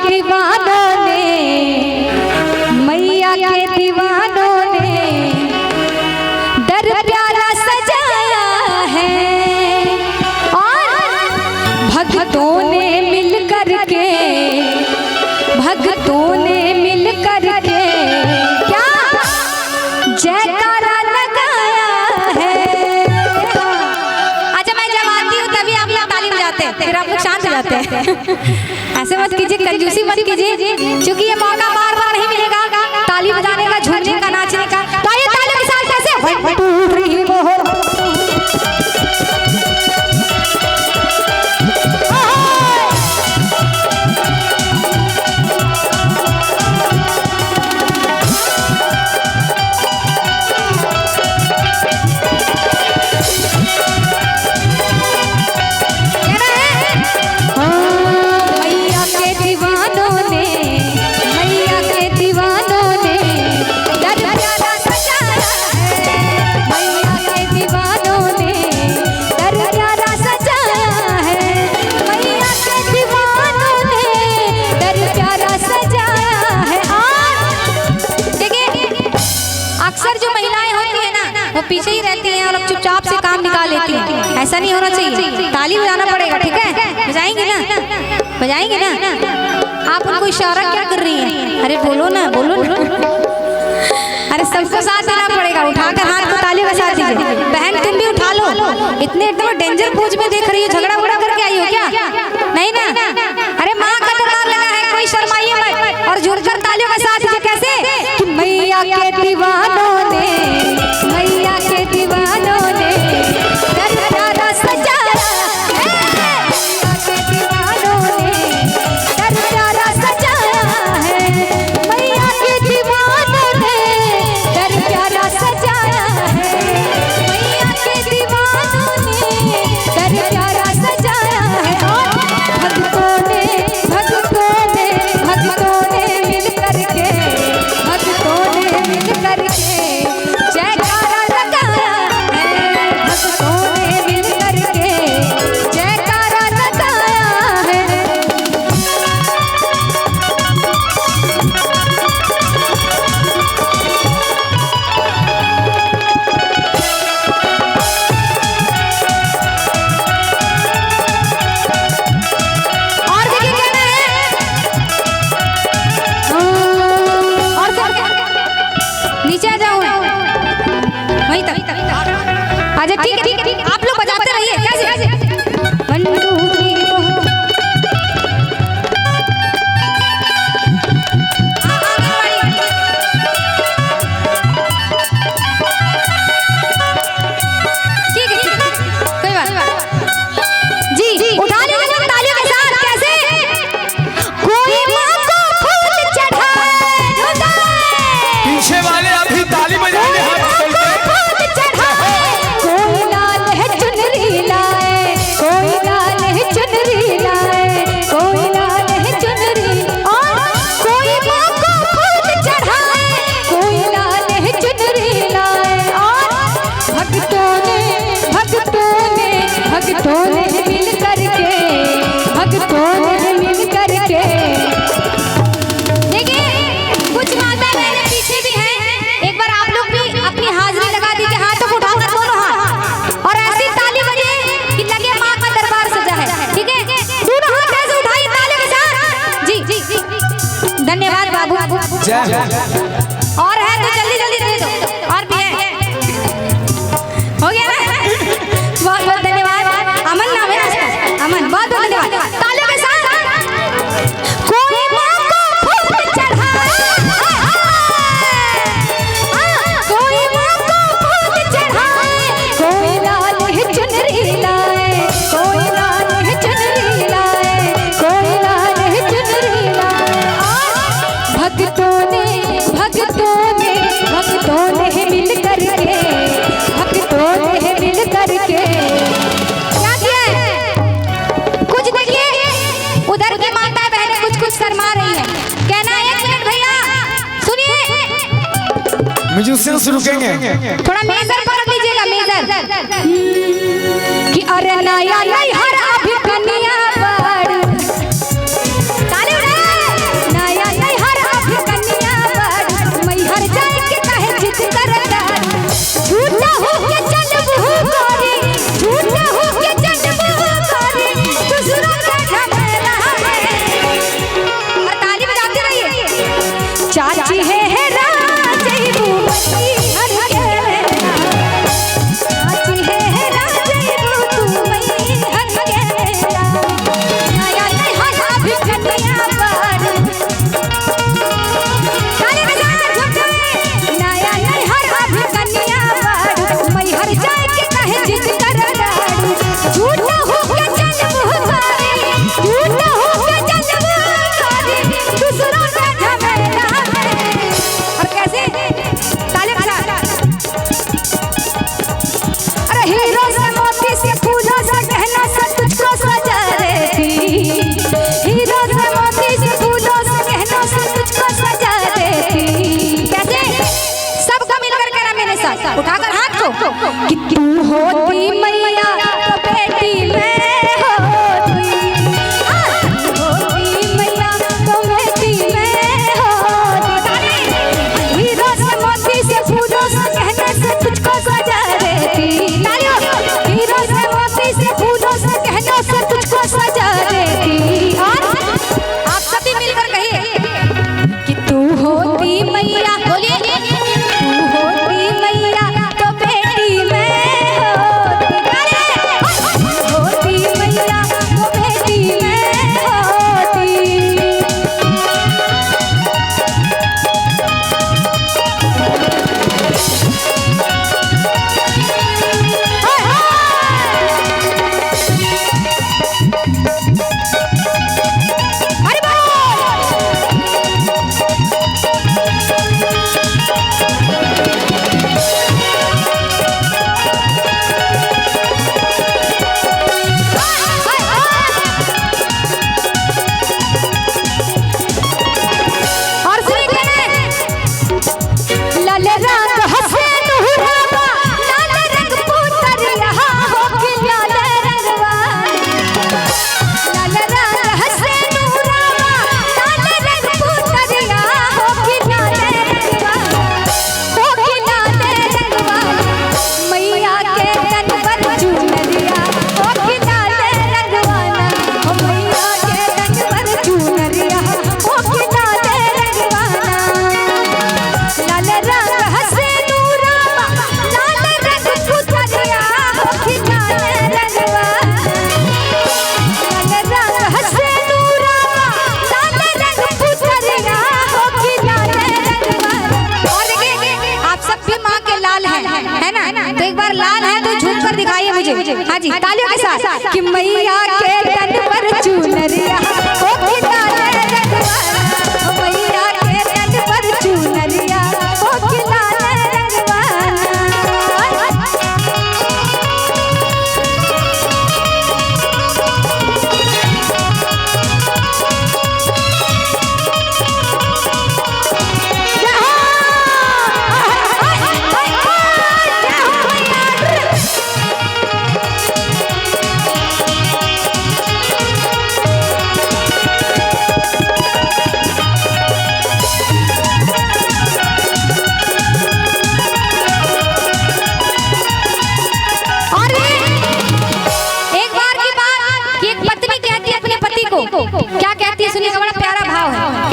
दीवानों ने, मैया के दीवानों ने दर प्यारा सजाया है और भक्तों ने मिल कर के, भक्तों ने मिल कर के क्या जयकारा लगाया है। अच्छा मैं जब आती हूँ तभी आप लोग ताली बजाते हैं, फिर आप लोग शांत हो जाते हैं। ऐसे मत कीजिए, कंजूसी मत कीजिए, क्योंकि ये मौका बार बार नहीं मिलेगा ताली बजाने का, झूमने का, नाचने का। तो आइए तालियों के साथ कैसे पीछे ही रहती हैं और चुपचाप से काम निकाल लेती हैं। ऐसा नहीं होना चाहिए, ताली बजाना पड़ेगा, ठीक है? बजाएंगे ना, बजाएंगे ना। आप उनको इशारा क्या कर रही हैं? अरे बोलो ना, बोलो ना। अरे सबको साथ देना पड़ेगा, उठाकर हाथ को ताली बजा दीजिए। बहन तुम भी उठा लो, इतने एकदम डेंजर पोज में देख रही हो, झगड़ा वगड़ा करके आई हो क्या? नहीं ना? अरे माँ का दरबार लगा है, कोई शर्माइए मत और जुड़कर तालियों के साथ दीजिए। कैसे कि मैया के दीवानों ने, मैया के दीवानों ने दर प्यारा सजाया है, मैया के दीवानों ने दर प्यारा सजाया है, मैया के दीवानों ने दर प्यारा सजाया है, मैया के दीवानों ने दर प्यारा सजाया है। और भक्तों ने, भक्तों ने, भक्तों ने मिल करके, भक्तों ने मिल करके जयकारा लगाया है, भक्तों ने मिल करके जयकारा लगाया है। और देखिए कहना है, और नीचे आ जाओ, वहीं तक आजा। ठीक है, ठीक है, आप लोग बजाते रहिए। कैसे? 1 2 3 4। ठीक है, कोई बात जी, उठा लीजिए तालियों के साथ। कैसे? कोई माँ को फूल चढ़ाए, पीछे वाले अभी ताली बजाएंगे, हाथ खोल के। कोई लाल है चुनरी लाए, कोई लाल है चुनरी लाए, कोई लाल है चुनरी, और कोई माँ को फूल चढ़ाए, कोई लाल है चुनरी लाए। और भक्तों ने, भक्तों ने, भक्तों ने मिल करके, भक्तों ने मिल करके। देखिए कुछ माता बहनें पीछे भी हैं, एक बार आप लोग भी अपनी हाजिरी लगा दीजिए, हाथों को उठाकर दोनों हाथ, और ऐसी ताली बजे कि लगे माँ का दरबार सजा है। ठीक है, दोनों हाथ ऐसे उठाइए ताली के साथ। जी जी जी, धन्यवाद बाबू। जय हो। और है तो जल्दी जल्दी दे दो, और भी है। हो गया ना? बहुत बहुत धन्यवाद। अमन नाम है इसका, अमन, बहुत बहुत धन्यवाद। तालियों के साथ। कोई माँ को फूल चढ़ाए, कोई माँ को फूल चढ़ाए, कोई लाल है चुनरी लाए, कोई लाल है चुनरी लाए, कोई लाल है चुनरी लाए। और भक्तों ने, भक्तों ने, भक्तों ने मिल करके, भक्तों ने मिल करके क्या किया है? कुछ देखिए उधर की माता बहनें कुछ कुछ शर्मा रही है। कहना है 1 मिनट भैया, सुनिए। म्यूजिशियंस रुकेंगे। थोड़ा मेजर पकड़ लीजिएगा, मेजर। कि अरे नया नहीं हर अभी कन्या बड़ ताली उड़े। हीरो से मोती से फूलों से गहना से तुझको सजा देती, हीरो से मोती से फूलों से गहनों से तुझको सजा देती। कैसे? सबको मिलकर करा मेरे साथ, उठाकर हाथ को कि तू होती मैया तो बेटी मैं होती, होती मैया तो बेटी मैं होती। हीरो से मोती से फूलों से गहने से तुझको सजा देती, हीरो से मोती से फूलों से गहनों से तुझको सजा देती। और आप सभी मिलकर कहिए कि तू होती मैया, बोलिए तू होती मैया तो बेटी मैं होती, होती मैया तो बेटी मैं होती। है ना? तो एक बार लाल है तो झूम कर दिखाइए मुझे। हाँ जी, तालियों के साथ कि मैया